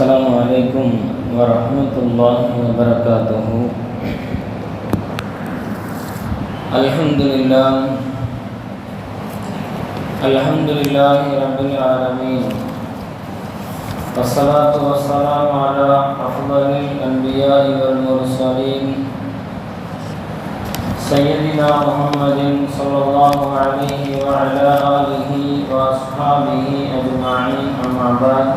Assalamualaikum warahmatullahi wabarakatuh. Alhamdulillahi rabbil alamin. Wassalatu wassalamu ala afdalil anbiya'i wal mursalin Sayyidina Muhammadin sallallahu alaihi wa ala alihi wa ashabihi ajma'in, amma ba'd.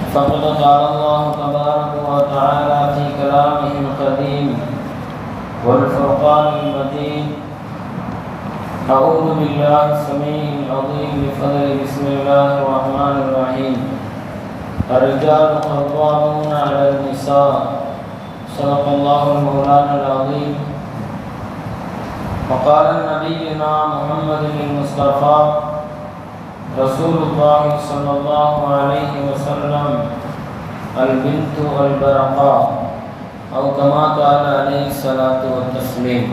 فقد قال الله تبارك وتعالى في كلامه القديم والفرقان المجيد: أعوذ بالله السميع العظيم بفضل بسم الله الرحمن الرحيم. الرجال قوامون على النساء. صدق الله المولانا العظيم. وقال نبينا محمد المصطفى رسول الله صلى الله عليه وسلم: البنت والبرقاء، أو كما قال عليه الصلاة والتسليم.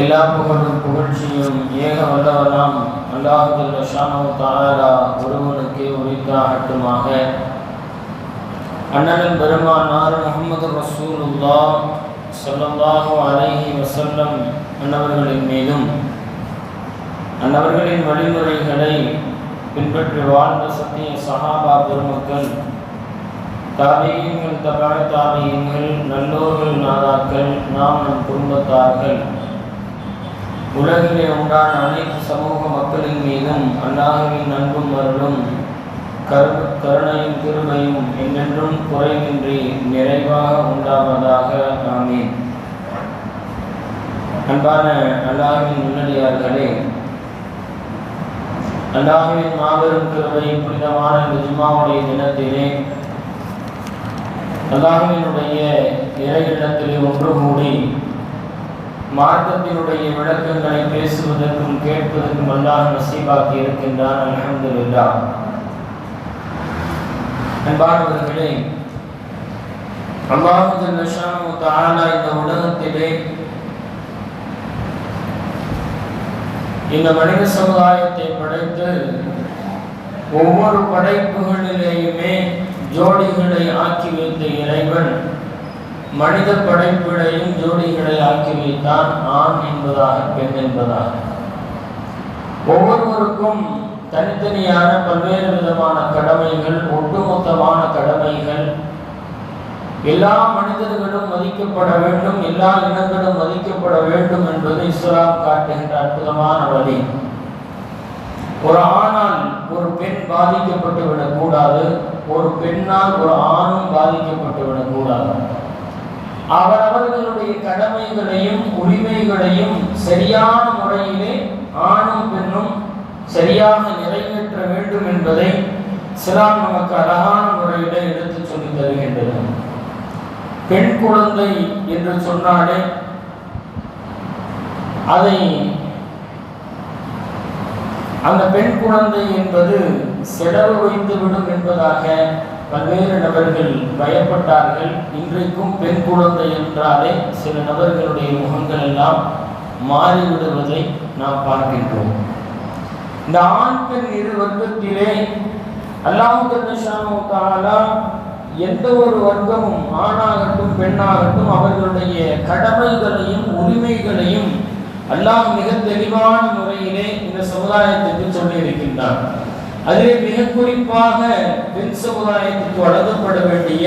எல்லா புகழும் புகழ்ச்சியும் ஏக வல்லவனாம் அல்லாஹ் ஜல்ல ஷானஹு தஆலா ஒருவனுக்கே உரித்தாகட்டுமாக. அண்ணன் பெருமானார் முஹம்மது ரசூலுல்லாஹ் ஸல்லல்லாஹு அலைஹி வஸல்லம் அன்னவர்களின் மீதும் அன்னவர்களின் வழிமுறைகளை பின்பற்றி வாழ்ந்த சத்திய சஹாபா பெருமக்கள், தாபியீன்கள், தபா தாபியீன்கள், நல்லோர்கள், நாதாக்கள், நாம் நம் குடும்பத்தார்கள், உலகிலே உண்டான அனைத்து சமூக மக்களின் மீதும் அல்லாஹ்வின் அன்பும் அருளும் கருணையும் கிருபையும் என்றென்றும் குறைவின்றி நிறைவாக உண்டாவதாக. ஆமீன். அன்பான அல்லாஹ்வின் முன்னடியார்களே, அல்லாஹ்வின் மாபெரும் கிருபை புனிதமான இந்த ஜும்மாவுடைய தினத்திலே அல்லாஹ்வினுடைய இறை இல்லத்திலே ஒன்று கூடி மார்க்கத்தினுடைய விளக்கங்களை பேசுவதற்கும் கேட்பதற்கும் அல்லாஹ் நசீபாக்கி இருக்கின்றான். அல்ஹம்துலில்லாஹ். அன்பானவர்களே, அல்லாஹ் ஜல்ல ஷானஹு தஆலா இந்த உலகத்திலே இந்த மனித சமுதாயத்தை படைத்து ஒவ்வொரு படைப்புகளிலேயுமே ஜோடிகளை ஆக்கி வைத்த இறைவன் மனித படைப்புகளையும் ஜோடிகளை ஆக்கி வைத்தான். ஆண் என்பதாக, பெண் என்பதாக. ஒவ்வொருவருக்கும் தனித்தனியான பல்வேறு விதமான கடமைகள், ஒட்டுமொத்தமான கடமைகள். எல்லா மனிதர்களும் மதிக்கப்பட வேண்டும், எல்லா இனங்களும் மதிக்கப்பட வேண்டும் என்பது இஸ்லாம் காட்டுகின்ற அற்புதமான வழி. ஒரு ஆணால் ஒரு பெண் பாதிக்கப்பட்டு விடக்கூடாது, ஒரு பெண்ணால் ஒரு ஆணும் பாதிக்கப்பட்டு விடக்கூடாது. அவரவர்களுடைய கடமைகளையும் உரிமைகளையும் சரியான முறையிலே ஆணும் பெண்ணும் சரியாக நிறைவேற்ற வேண்டும் என்பதை இஸ்லாம் நமக்கு அழகான முறையிலே எடுத்து சொல்லி தருகின்றது. பெண் குழந்தை என்று சொன்னாலே அந்த பெண் குழந்தை என்பது செலவு வைத்துவிடும் என்பதாக பல்வேறு நபர்கள் பயப்பட்டார்கள். இன்றைக்கும் பெண் குழந்தை என்றாலே சில நபர்களுடைய முகங்கள் எல்லாம் மாறிவிடுவதை நாம் பார்க்கின்றோம். இந்த ஆண் பெண் இரு வர்க்கத்திலே அல்லாஹ் ஜல்ல ஷானஹு தஆலா எந்த ஒரு வர்க்கமும், ஆணாகட்டும் பெண்ணாகட்டும், அவர்களுடைய கடமைகளையும் உரிமைகளையும் அல்லாஹ் மிக தெளிவான முறையிலே இந்த சமுதாயத்துக்கு சொல்லி இருக்கின்றார். அதிலே மிக குறிப்பாக பெண் சமுதாயத்துக்கு வழங்கப்பட வேண்டிய,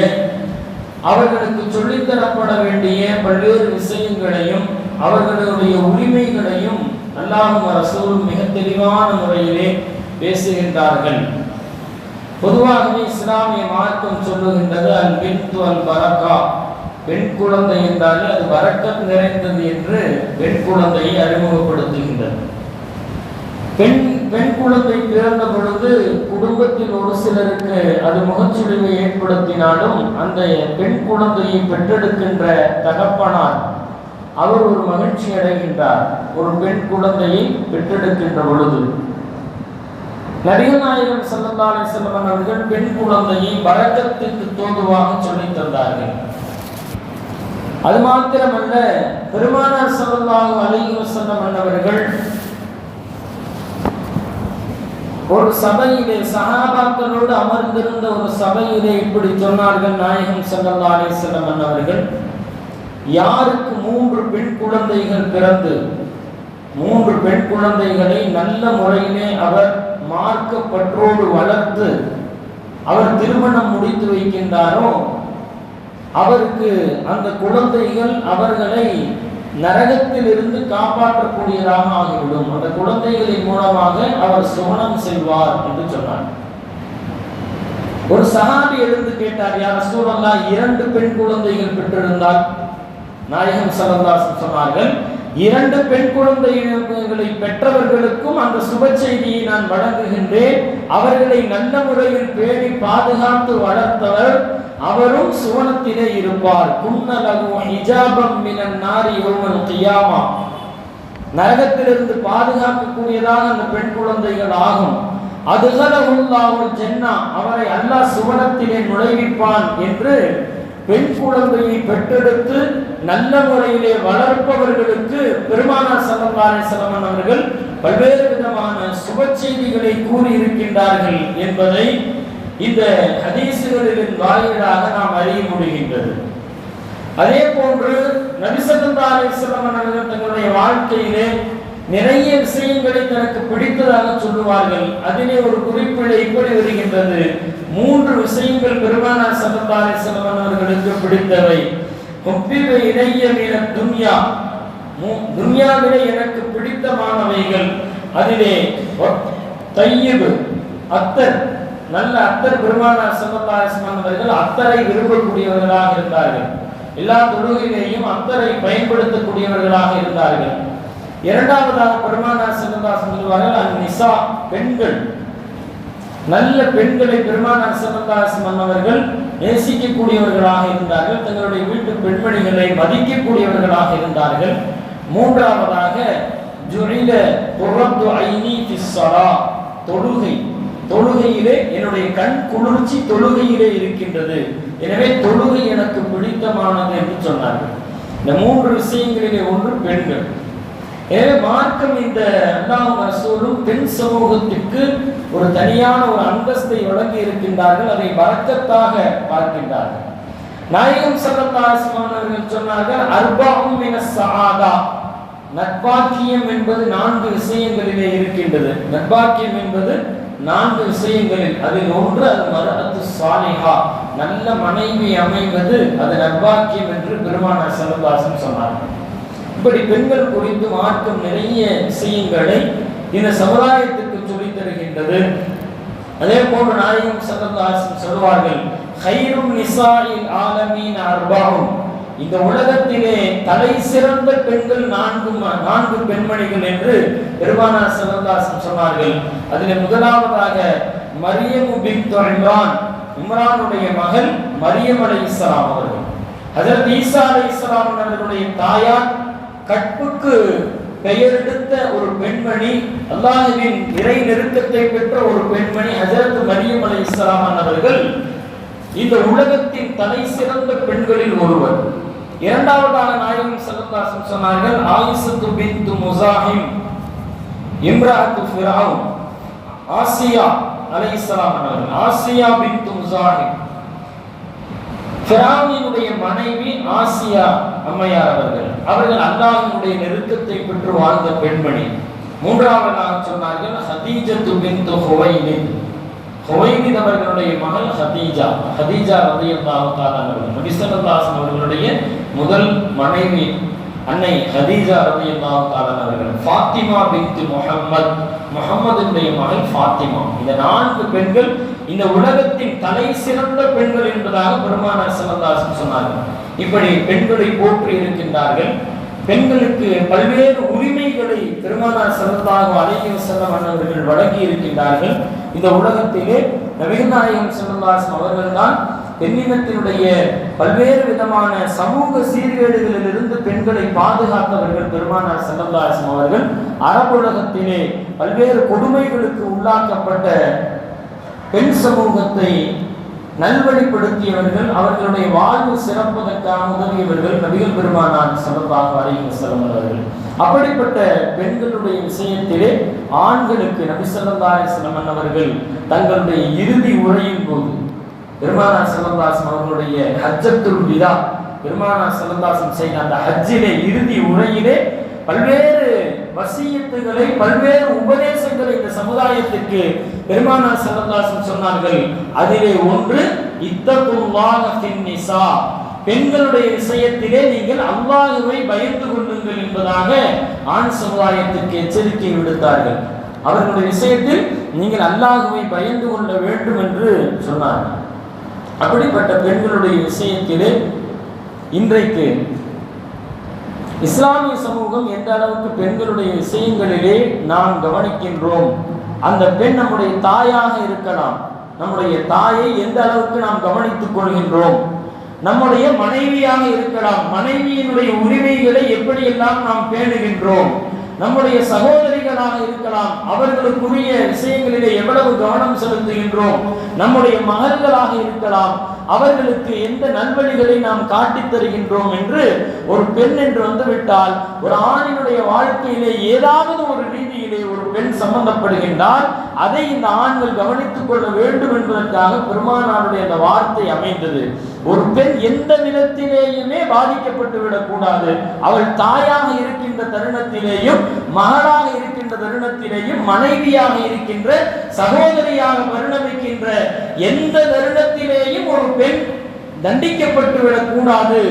அவர்களுக்கு சொல்லித்தரப்பட வேண்டிய பல்வேறு விஷயங்களையும் அவர்களுடைய உரிமைகளையும் அல்லாஹ்வும் ரசூலும் மிக தெளிவான முறையிலே பேசுகின்றார்கள். பொதுவாகவே இஸ்லாமிய மார்க்கம் சொல்லுகின்றது அல் பின்து அல் பரக்கா, பெண் குழந்தை என்றாலே அது பரக்கத் நிறைந்தது என்று பெண் குழந்தையை அறிமுகப்படுத்துகின்றது. பெண் குழந்தை பிறந்த பொழுது குடும்பத்தில் ஒரு சிலருக்கு அது முகச்சுழிவை ஏற்படுத்தினாலும் அந்த பெண் குழந்தையை பெற்றெடுக்கின்ற தகப்பனார் அவர் ஒரு மகிழ்ச்சி அடைகின்றார். ஒரு பெண் குழந்தையை பெற்றெடுக்கின்ற பொழுது நபிகள் நாயகம் ஸல்லல்லாஹு அலைஹி வஸல்லம் அவர்கள் பெண் குழந்தையை பரக்கத்துக்கு தோதுவாக சொல்லித் தந்தார்கள். அது மாத்திரமல்ல, பெருமானார் ஸல்லல்லாஹு அலைஹி வஸல்லம் அவர்கள் ஒரு சபையிலே சஹாபாக்களோடு அமர்ந்திருந்த ஒரு சபையிலே இப்படி சொன்னார்கள் நாயகம் ஸல்லல்லாஹு அலைஹி வஸல்லம் அவர்கள், யாருக்கு 3 பெண் குழந்தைகள் பிறந்து 3 பெண் குழந்தைகளை நல்ல முறையிலே அவர் மார்க்க பற்றோடு வளர்த்து அவர் திருமணம் முடித்து வைக்கின்றாரோ அவருக்கு அந்த குழந்தைகள் அவர்களை நரகத்தில் இருந்து காப்பாற்றக்கூடியதாக ஆகிவிடும். அந்த குழந்தைகளின் மூலமாக அவர் சுவனம் செல்வார் என்று சொன்னார். ஒரு சஹாபி எழுந்து கேட்டார், யா ரசூலல்லாஹ், 2 பெண் குழந்தைகள் பெற்றிருந்தால்? நாயகம் ஸல்லல்லாஹு அலைஹி வஸல்லம் சொன்னார்கள், 2 பெண் குழந்தைகளை பெற்றவர்களுக்கும் அந்த சுப செய்தியை நான் வழங்குகின்றேன். அவர்களை நல்ல முறையில் பேணி பாதுகாத்து வளர்த்தவர் அவரும் சுவனத்திலே இருப்பார். குன்னலகு ஹிஜாபம் மினன் நாரி யௌமல் கியாமா, நரகத்திலிருந்து பாதுகாக்கக்கூடியதாக அந்த பெண் குழந்தைகள் ஆகும். அதுகலஹுல்லாஹுல் ஜன்னah, அவரை அல்லாஹ் சுவனத்திலே நுழைவிப்பான் என்று பெண் குழந்தையை பெற்றெடுத்து நல்ல முறையிலே வளர்ப்பவர்களுக்கு பெருமானார் ஸல்லல்லாஹு அலைஹி வஸல்லம் அவர்கள் பல்வேறு விதமான சுப செய்திகளை கூறியிருக்கின்றார்கள் என்பதை இந்த ஹதீசுகளின் வாயிலாக நாம் அறிய முடிகின்றது. அதே போன்று நபி ஸல்லல்லாஹு அலைஹி வஸல்லம் அவர்கள் தங்களுடைய வாழ்க்கையிலே நிறைய விஷயங்களை தனக்கு பிடித்ததாக சொல்லுவார்கள். அதிலே ஒரு குறிப்பிட இப்படி வருகின்றது, 3 விஷயங்கள் பெருமானார் ஸல்லல்லாஹு அலைஹி வஸல்லம் அவர்களுக்கு பிடித்தவை. ஹுப்பிப இலைய மினத் துன்யா, துன்யாவிலே எனக்கு பிடித்தமானவைகள். அதிலே தய்யிப், அத்தர், நல்ல அத்தர். பெருமானார் ஸல்லல்லாஹு அலைஹி வஸல்லம் அவர்கள் அத்தரை விரும்பக்கூடியவர்களாக இருந்தார்கள். எல்லா தொழுகையிலேயும் அத்தரை பயன்படுத்தக்கூடியவர்களாக இருந்தார்கள். இரண்டாவதாக பெருமானார் ஸல்லல்லாஹு அலைஹி வஸல்லம் சொல்வார்கள், அந்நிசா, பெண்கள். நல்ல பெண்களை பெருமானார் ஸல்லல்லாஹு அலைஹி வஸல்லம் அவர்கள் நேசிக்கக்கூடியவர்களாக இருந்தார்கள். தங்களுடைய வீட்டு பெண்மணிகளை மதிக்கக்கூடியவர்களாக இருந்தார்கள். மூன்றாவதாக ஜுஇல குர்ரத்து ஐனி ஃபிஸ் ஸலா, தொழுகை. தொழுகையிலே என்னுடைய கண் குளிர்ச்சி தொழுகையிலே இருக்கின்றது, எனவே தொழுகை எனக்கு பிடித்தமானது என்று சொன்னார்கள். இந்த 3 விஷயங்களிலே ஒன்று பெண்கள். எனவே மார்க்கம் இந்த அல்லாஹ்வும் ரசூலும் பெண் சமூகத்திற்கு ஒரு தனியான ஒரு அந்தஸ்தை வழங்கி இருக்கின்றார்கள். அதை பரக்கத்தாக பார்க்கின்றார்கள். நாயகம் ஸல்லல்லாஹு அலைஹி வஸல்லம் அவர்கள் சொன்னார்கள், அர்பஉம் மினஸ் ஸஆதா, நற்பாக்கியம் என்பது 4 விஷயங்களிலே இருக்கின்றது. நற்பாக்கியம் என்பது 4 விஷயங்களில், அதில் ஒன்று அது மர்அத்து ஸாலிஹா, நல்ல மனைவி அமைவது அது நற்பாக்கியம் என்று பெருமானார் ஸல்லல்லாஹு அலைஹி வஸல்லம் சொன்னார்கள். இப்படி பெண்கள் குறித்து மார்க்கம் நிறைய விஷயங்களை இந்த சமுதாயத்திற்கு சொல்லித் தருகின்றது. அதே போன்று நாயகம் ஸல்லல்லாஹு அலைஹி வஸல்லம் சொல்வார்கள், கைரும் நிசாஇல் ஆலமீன் அர்பஉன், இந்த உலகத்திலே தலை சிறந்த பெண்கள் 4 பெண்மணிகள் என்று பெருமானார் ஸல்லல்லாஹு அலைஹி வஸல்லம் சொன்னார்கள். அதில் முதலாவதாக மரியம் பின்த் இம்ரான், இம்ரானுடைய மகள் மரியம் அலைஹிஸ்ஸலாம் அவர்கள். ஹஜ்ரத் ஈசா அலைஹிஸ்ஸலாம் அவர்களுடைய தாயார், கற்புக்கு பெயரெடுத்த ஒரு பெண்மணி, அல்லாஹ்வின் இறை நெருக்கத்தை பெற்ற ஒரு பெண்மணி ஹஜ்ரத் மரியம் அலைஹிஸ்ஸலாம் அவர்கள் இந்த உலகத்தின் தலை சிறந்த பெண்களில் ஒருவர். இரண்டாவதாக நாயகம் ஸல்லல்லாஹு அலைஹி வஸல்லம் சொன்னார்கள், ஆயிஷத்து பின்த் முஸாஹிம் இம்ராத்து ஃபிரௌன், ஆசியா அலைஹிஸ்ஸலாம் அவர்கள். ஆசியா பின்த் முஸாஹிம், ஃபிரௌனுடைய மனைவி ஆசியா அம்மையார் அவர்கள். அவர்கள் அல்லாஹ்வுடைய நெருக்கத்தை பெற்று வாழ்ந்த பெண்மணி. மூன்றாவதாக சொன்னார்கள் ஹதீஜத்து பின்த் ஹுவைலித், ஹுவைலித் அவர்களுடைய மகள் ஹதீஜா. ஹதீஜா ரலியல்லாஹு தஆலா அவர்கள் நபி ஸல்லல்லாஹு அலைஹி வஸல்லம் அவர்களுடைய முதல் மனைவி அன்னை ஹதீஜா ரலியல்லாஹு தஆலா அவர்கள். ஃபாத்திமா பின்த் முஹம்மத், முஹம்மதுடைய மகள் ஃபாத்திமா. இந்த 4 பெண்கள் இந்த உலகத்தின் தலை சிறந்த பெண்கள் என்பதாக பெருமானார் ஸல்லல்லாஹு அலைஹி வஸல்லம் சொன்னார்கள். இப்படி பெண்களை போற்றி இருக்கின்றார்கள். பெண்களுக்கு பல்வேறு உரிமைகளை பெருமானார் ஸல்லல்லாஹு அலைஹி வஸல்லம் அவர்கள் வழங்கி இருக்கின்றார்கள். இந்த உலகத்திலே நபிகள் நாயகம் ஸல்லல்லாஹு அலைஹி வஸல்லம் அவர்கள்தான் பெண்ணினத்தினுடைய பல்வேறு விதமான சமூக சீர்கேடுகளிலிருந்து பெண்களை பாதுகாத்தவர்கள் பெருமானார் ஸல்லல்லாஹு அலைஹி வஸல்லம் அவர்கள். அரபுலகத்திலே பல்வேறு கொடுமைகளுக்கு உள்ளாக்கப்பட்ட பெண் சமூகத்தை நல்வழிப்படுத்தியவர்கள், அவர்களுடைய வாழ்வு சிறப்பதற்காக உதவியவர்கள் நபிகள் பெருமானார் ஸல்லல்லாஹு அலைஹி வஸல்லம் அவர்கள். அப்படிப்பட்ட பெண்களுடைய விஷயத்திலே ஆண்களுக்கு நபி ஸல்லல்லாஹு அலைஹி வஸல்லம் அவர்கள் தங்களுடைய இறுதி உரையின் போது பெருமானார் ஸல்லல்லாஹு அலைஹி வஸல்லம் அவர்களுடைய ஹஜ்ஜத்துல் விதா, பெருமானார் ஸல்லல்லாஹு அலைஹி வஸல்லம் செய்த அந்த ஹஜ்ஜிலே இறுதி உரையிலே பல்வேறு வசியத்துகளை, பல்வேறு உபதேசங்களை இந்த சமுதாயத்திற்கு பெருமானார் ஸல்லல்லாஹு அலைஹி வஸல்லம் சொன்னார்கள். அதிலே ஒன்று இத்தகுல்லாஹ ஃபின்னிஸா, பெண்களுடைய விஷயத்திலே நீங்கள் அல்லாஹ்வை பயந்து கொள்ளுங்கள் என்பதாக ஆண் சமுதாயத்திற்கு எச்சரிக்கை விடுத்தார்கள். அவர்களுடைய விஷயத்தில் நீங்கள் அல்லாஹ்வை பயந்து கொள்ள வேண்டும் என்று சொன்னார்கள். அப்படிப்பட்ட பெண்களுடைய விஷயத்திலே இன்றைக்கு இஸ்லாமிய சமூகம் எந்த அளவுக்கு பெண்களுடைய விஷயங்களிலே நாம் கவனிக்கின்றோம், அந்த பெண் நம்முடைய தாயாக இருக்கலாம், நம்முடைய தாயை எந்த அளவுக்கு நாம் கவனித்துக் கொள்கின்றோம், நம்முடைய மனைவியாக இருக்கலாம், மனைவியினுடைய உரிமைகளை எப்படியெல்லாம் நாம் பேணுகின்றோம், நம்முடைய சகோதரிகளாக இருக்கலாம், அவர்களுக்குரிய விஷயங்களிலே எவ்வளவு கவனம் செலுத்துகின்றோம், நம்முடைய மகள்களாக இருக்கலாம், அவர்களுக்கு எந்த நல்வழிகளை நாம் காட்டித் தருகின்றோம் என்று ஒரு பெண் என்று வந்துவிட்டால், ஒரு ஆணினுடைய வாழ்க்கையிலே ஏதாவது ஒரு ரீதியிலே ஒரு பெண் சம்பந்தப்படுகின்றால் அதை இந்த ஆண்கள் கவனித்துக் கொள்ள வேண்டும் என்பதற்காக பெருமானாருடைய அந்த வார்த்தை அமைந்தது. ஒரு பெண் எந்த விதத்திலேயுமே பாதிக்கப்பட்டு விடக்கூடாது. அவள் தாயாக இருக்கின்ற தருணத்திலேயும், மகளாக இருக்கின்ற தருணத்திலேயும், மனைவியாக இருக்கின்ற, சகோதரியாக பரிணமிக்கின்ற எந்த தருணத்திலேயும் ஒரு பெண் தண்டிக்கப்பட்டு விடக்கூடாது,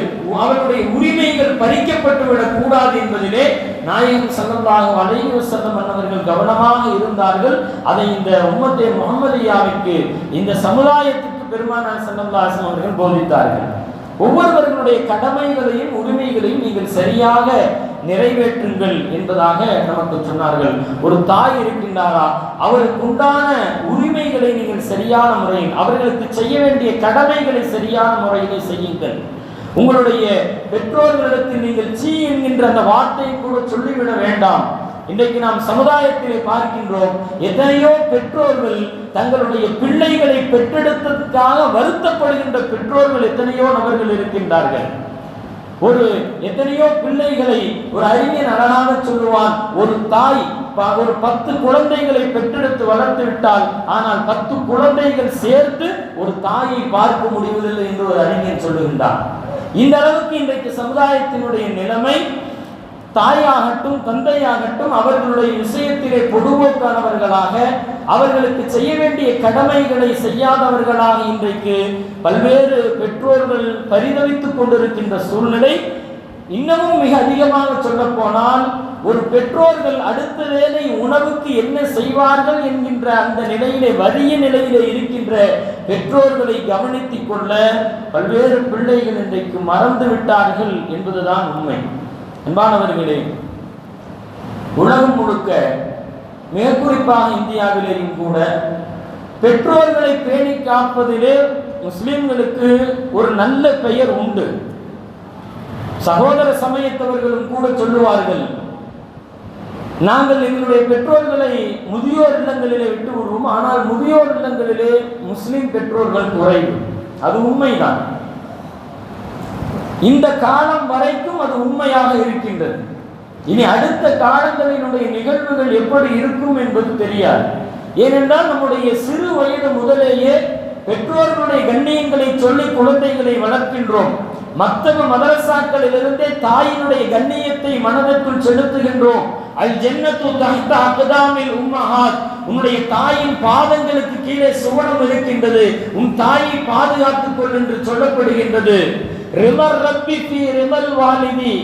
அவருடைய உரிமைகள் பறிக்கப்பட்டு விடக்கூடாது என்பதிலே நாயகம் ஸல்லல்லாஹு அலைஹி வஸல்லம் அவர்கள் கவனமாக இருந்தார்கள். அதை இந்த உம்மத்தே முஹம்மதியாவிற்கு, இந்த சமுதாயத்திற்கு பெருமானார் ஸல்லல்லாஹு அலைஹி வஸல்லம் அவர்கள் போதித்தார்கள். ஒவ்வொருவர்களுடைய கடமைகளையும் உரிமைகளையும் நீங்கள் சரியாக நிறைவேற்றுங்கள் என்பதாக நமக்கு சொன்னார்கள். ஒரு தாய் இருக்கின்றாரா, அவருக்கு உண்டான உரிமைகளை நீங்கள் சரியான முறையில், அவர்களுக்கு செய்ய வேண்டிய கடமைகளை சரியான முறையிலே செய்யுங்கள். உங்களுடைய பெற்றோர்களிடத்தில் நீங்கள் சீ என்கின்ற அந்த வார்த்தையை கூட சொல்லிவிட வேண்டாம். இன்றைக்கு நாம் சமுதாயத்திலே பார்க்கின்றோம், எத்தனையோ பெற்றோர்கள் தங்களுடைய பிள்ளைகளை பெற்றெடுத்ததற்காக வருத்தப்படுகின்ற பெற்றோர்கள் எத்தனையோ நபர்கள் இருக்கின்றார்கள். எத்தனையோ பிள்ளைகளை ஒரு அறிஞன் அழகாக சொல்லுவான், ஒரு தாய் ஒரு 10 குழந்தைகளை பெற்றெடுத்து வளர்த்து விட்டால், ஆனால் 10 குழந்தைகள் சேர்த்து ஒரு தாயை பார்க்க முடிவதில்லை என்று ஒரு அறிஞன் சொல்லுகின்றான். இந்த அளவுக்கு இன்றைக்கு சமுதாயத்தினுடைய நிலைமை, தாயாகட்டும் தந்தையாகட்டும் அவர்களுடைய விஷயத்திலே பொதுவோக்கானவர்களாக, அவர்களுக்கு செய்ய வேண்டிய கடமைகளை செய்யாதவர்களாக இன்றைக்கு பல்வேறு பெற்றோர்கள் பரிதவித்துக் கொண்டிருக்கின்ற சூழ்நிலை. இன்னமும் மிக அதிகமாக சொல்ல போனால், ஒரு பெற்றோர்கள் அடுத்த வேளை உணவுக்கு என்ன செய்வார்கள் என்கின்ற அந்த நிலையிலே, வறிய நிலையிலே இருக்கின்ற பெற்றோர்களை கவனித்துக் கொள்ள பல்வேறு பிள்ளைகள் இன்றைக்கு மறந்து விட்டார்கள் என்பதுதான் உண்மை. அன்பானவர்களே, உலகம் முழுக்க மிக குறிப்பாக இந்தியாவிலேயும் கூட பெற்றோர்களை பேணி காப்பதிலே முஸ்லிம்களுக்கு ஒரு நல்ல பெயர் உண்டு. சகோதர சமயத்தவர்களும் கூட சொல்லுவார்கள், நாங்கள் எங்களுடைய பெற்றோர்களை முதியோர் இல்லங்களிலே விட்டு விடுவோம், ஆனால் முதியோர் இல்லங்களிலே முஸ்லிம் பெற்றோர்கள் குறைவு. அது உண்மைதான். இந்த காலம் வரைக்கும் அது உண்மையாக இருக்கின்றது. இனி அடுத்த காலங்களினுடைய நிகழ்வுகள் எப்படி இருக்கும் என்பது தெரியாது. ஏனென்றால் நம்முடைய சிறு வயது முதலேயே பெற்றோர்களுடைய கண்ணியங்களை சொல்லி குழந்தைகளை வளர்க்கின்றோம். மத்தக மதரசாக்களிலிருந்தே தாயினுடைய கண்ணியத்தை மனதிற்குள் செலுத்துகின்றோம். அல் ஜன்னத்து தஹ்த அக்தாமில் உம்மஹாத், உன்னுடைய தாயின் பாதங்களுக்கு கீழே சுவனம் இருக்கின்றது, உன் தாயை பாதுகாத்துக் கொள் என்று சொல்லப்படுகின்றது. ரிமர் ரப்பி ஃபீ ரிமல் வாலிதி,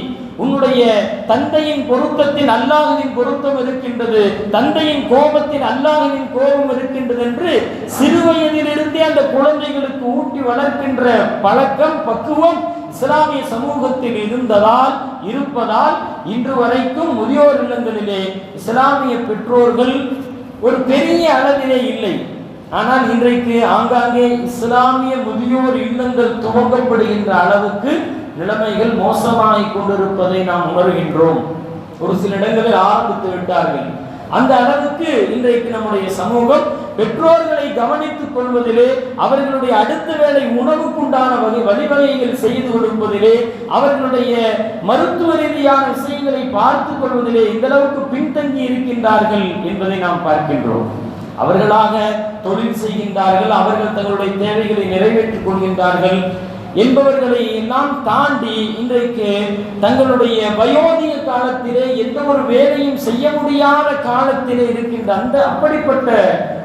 உன்னுடைய தந்தையின் பொருத்தத்தில் அல்லாஹ்வின் பொருத்தம் இருக்கின்றது, தந்தையின் கோபத்தில் அல்லாஹ்வின் கோபம் இருக்கின்றது என்று சிறு வயதிலிருந்தே அந்த குழந்தைகளுக்கு ஊட்டி வளர்க்கின்ற பழக்கம், பக்குவம் இஸ்லாமிய சமூகத்தில் இருப்பதால் இன்று வரைக்கும் முதியோர் இல்லங்களிலே இஸ்லாமிய பெற்றோர்கள் ஒரு பெரிய அளவிலே இல்லை. ஆனால் இன்றைக்கு ஆங்காங்கே இஸ்லாமிய முதியோர் இல்லங்கள் துவங்கப்படுகின்ற அளவுக்கு நிலைமைகள் மோசமாகிக் கொண்டிருப்பதை நாம் உணர்கின்றோம். ஒரு சில இடங்களில் ஆரம்பித்து விட்டார்கள். அந்த அளவுக்கு இன்றைக்கு நம்முடைய சமூகம் பெற்றோர்களை கவனித்துக் கொள்வதிலே, அவர்களுடைய அடுத்த வேளை உணவுக்குண்டான வழிவகைகள் செய்து கொடுப்பதிலே, அவர்களுடைய மருத்துவ ரீதியான விஷயங்களை பார்த்துக் கொள்வதிலே இந்த அளவுக்கு பின்தங்கி இருக்கின்றார்கள் என்பதை நாம் பார்க்கின்றோம். அவர்களாக தொழில் செய்கின்றார்கள், அவர்கள் தங்களுடைய தேவைகளை நிறைவேற்றிக் கொள்கின்றார்கள் என்பவர்களை எல்லாம் தாண்டி இன்றைக்கு தங்களுடைய வயோதிக காலத்திலே எந்த ஒரு வேலையும் செய்ய முடியாத காலத்திலே இருக்கின்ற அப்படிப்பட்ட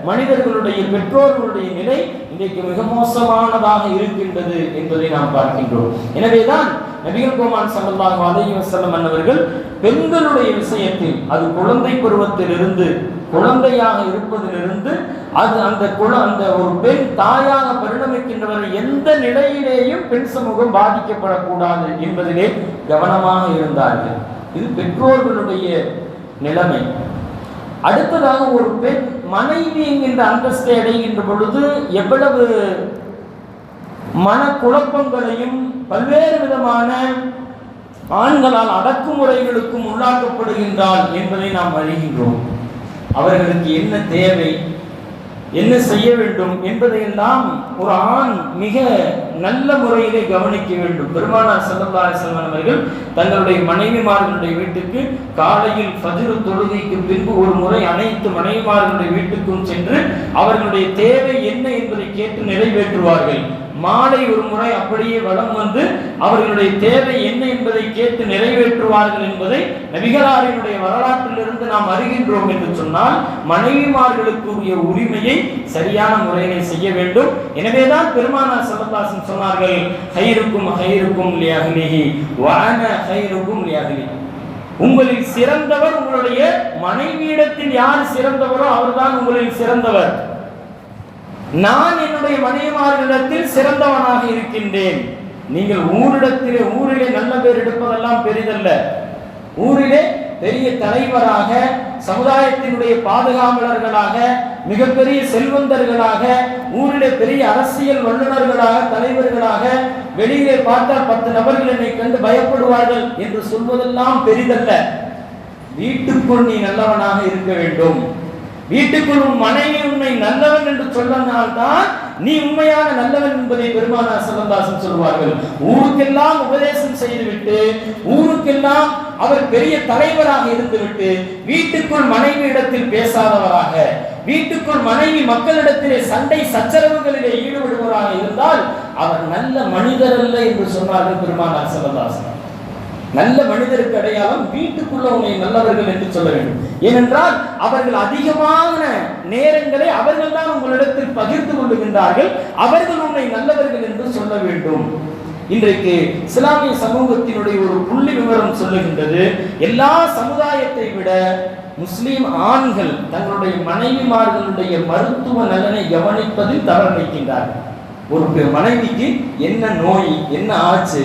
மனிதர்களுடைய பெற்றோர்களுடைய நிலை இன்றைக்கு மிக மோசமானதாக இருக்கின்றது என்பதை நாம் பார்க்கின்றோம். எனவேதான் நபிகள் கோமான் ஸல்லல்லாஹு அலைஹி வஸல்லம் அவர்கள் பெண்களுடைய விஷயத்தில், அது குழந்தை பருவத்திலிருந்து, குழந்தையாக இருப்பதிலிருந்து அந்த ஒரு பெண் தாயாக பரிணமிக்கின்றவரை எந்த நிலையிலேயும் பெண் சமூகம் பாதிக்கப்படக்கூடாது என்பதிலே கவனமாக இருந்தார்கள். இது பெற்றோர்களுடைய நிலைமை. அடுத்ததாக ஒரு பெண் மனைவி என்கின்ற அந்தஸ்தை அடைகின்ற பொழுது எவ்வளவு மனக்குழப்பங்களையும் பல்வேறு விதமான ஆண்களால் அடக்குமுறைகளுக்கும் உள்ளாக்கப்படுகின்றாள் என்பதை நாம் அறிகின்றோம். அவர்களுக்கு என்ன தேவை, என்ன செய்ய வேண்டும் என்பதையெல்லாம் ஒரு ஆண் மிக நல்ல முறையிலே கவனிக்க வேண்டும். பெருமானார் ஸல்லல்லாஹு அலைஹி வஸல்லம் அவர்கள் தங்களுடைய மனைவிமார்களுடைய வீட்டுக்கு காலையில் ஃபஜ்ர் தொழுகைக்கு பின்பு ஒரு முறை அனைத்து மனைவிமார்களுடைய வீட்டுக்கும் சென்று அவர்களுடைய தேவை என்ன என்பதை கேட்டு நிறைவேற்றுவார்கள். மாலை ஒரு முறை அப்படியே வலம் வந்து அவர்களுடைய தேவை என்ன என்பதை கேட்டு நிறைவேற்றுவார்கள் என்பதை நபிகளாரினுடைய வரலாற்றிலிருந்து நாம் அறிகின்றோம். என்று சொன்னால் மனைவிமார்களுக்குரிய உரிமையை சரியான முறையில் செய்ய வேண்டும். எனவேதான் பெருமானார் ஸல்லல்லாஹு அலைஹி வஸல்லம் சொன்னார்கள், ஹைருக்கும் ஹைருக்கும் லிஅஹ்லிஹி வ அனா ஹைருக்கும் லிஅஹ்லிஹி. உங்களில் சிறந்தவர் உங்களுடைய மனைவியிடத்தில் யார் சிறந்தவரோ அவர்தான் உங்களில் சிறந்தவர். நான் என்னுடைய மனைவிமார்களிடத்தில் சிறந்தவனாக இருக்கின்றேன். நீங்கள் ஊரிலே நல்ல பேர் எடுப்பதெல்லாம் பெரிதல்ல. ஊரிலே பெரிய தலைவராக, சமுதாயத்தினுடைய பாதுகாவலர்களாக, மிகப்பெரிய செல்வந்தர்களாக, ஊரிலே பெரிய அரசியல் வல்லுநர்களாக, தலைவர்களாக, வெளியிலே பார்த்தால் 10 நபர்கள் என்னை கண்டு பயப்படுவார்கள் என்று சொல்வதெல்லாம் பெரிதல்ல. வீட்டுக்குள் நீ நல்லவனாக இருக்க வேண்டும். வீட்டுக்குள் உன் மனைவி உன்னை நல்லவன் என்று சொன்னதால்தான் நீ உண்மையான நல்லவன் என்பதை பெருமானார் ஸல்லல்லாஹு அலைஹி வஸல்லம் சொல்வார்கள். ஊருக்கெல்லாம் உபதேசம் செய்துவிட்டு, ஊருக்கெல்லாம் அவர் பெரிய தலைவராக இருந்துவிட்டு, வீட்டுக்குள் மனைவி இடத்தில் பேசாதவராக, வீட்டுக்குள் மனைவி மக்களிடத்திலே சண்டை சச்சரவுகளிலே ஈடுபடுவராக இருந்தால் அவர் நல்ல மனிதர் அல்ல என்று சொன்னார்கள் பெருமானார் ஸல்லல்லாஹு அலைஹி வஸல்லம். நல்ல மனிதருக்கு அடையாளம் வீட்டுக்குள்ள உன்னை நல்லவர்கள் என்று சொல்ல வேண்டும். ஏனென்றால் அவர்கள் அதிகமான நேரங்களை அவர்கள் தான் உங்களிடத்தில் பகிர்ந்து கொள்ளுகின்றார்கள். அவர்கள் உன்னை நல்லவர்கள் என்று சொல்ல வேண்டும். இன்றைக்கு இஸ்லாமிய சமூகத்தினுடைய ஒரு புள்ளி விவரம் சொல்லுகின்றது, எல்லா சமுதாயத்தை விட முஸ்லிம் ஆண்கள் தங்களுடைய மனைவிமார்களுடைய மருத்துவ நலனை கவனிப்பதில் தவறிக்கின்றார்கள். ஒரு மனைவிக்கு என்ன நோய், என்ன ஆச்சு,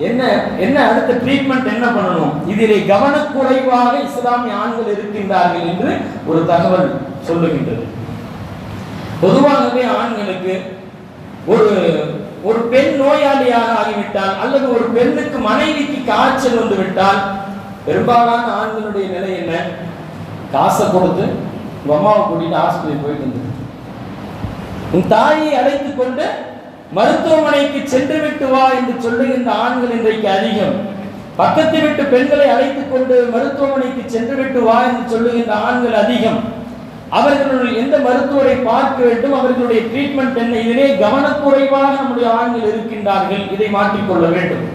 என்ன அடுத்த ட்ரீட்மெண்ட் என்ன பண்ணணும், இதிலே கவனக்குறைவாக இஸ்லாமிய ஆண்கள் இருக்கின்றார்கள் என்று ஒரு தகவல் சொல்லுகின்றது. பொதுவாகவே ஆண்களுக்கு ஒரு பெண் நோயாளியாக ஆகிவிட்டால், அல்லது ஒரு பெண்ணுக்கு மனைவிக்கு காய்ச்சல் வந்து விட்டால், பெரும்பாலான ஆண்களுடைய நிலை என்ன? காசை கொடுத்து உங்க அம்மாவை கூட்டிட்டு ஹாஸ்பிட்டல் போயிட்டு வந்து, உன் தாயை அழைத்துக் கொண்டு மருத்துவமனைக்கு சென்று விட்டு வா என்று சொல்லுகின்ற ஆண்கள் இன்றைக்கு அதிகம். பக்கத்து வீட்டு பெண்களை அழைத்துக் கொண்டு மருத்துவமனைக்கு சென்று விட்டு வா என்று சொல்லுகின்ற ஆண்கள் அதிகம். அவர்கள் எந்த மருத்துவரை பார்க்க வேண்டும், அவர்களுடைய ட்ரீட்மெண்ட் என்ன, இதிலே கவனக்குறைவாக நம்முடைய ஆண்கள் இருக்கின்றார்கள். இதை மாற்றிக்கொள்ள வேண்டும்.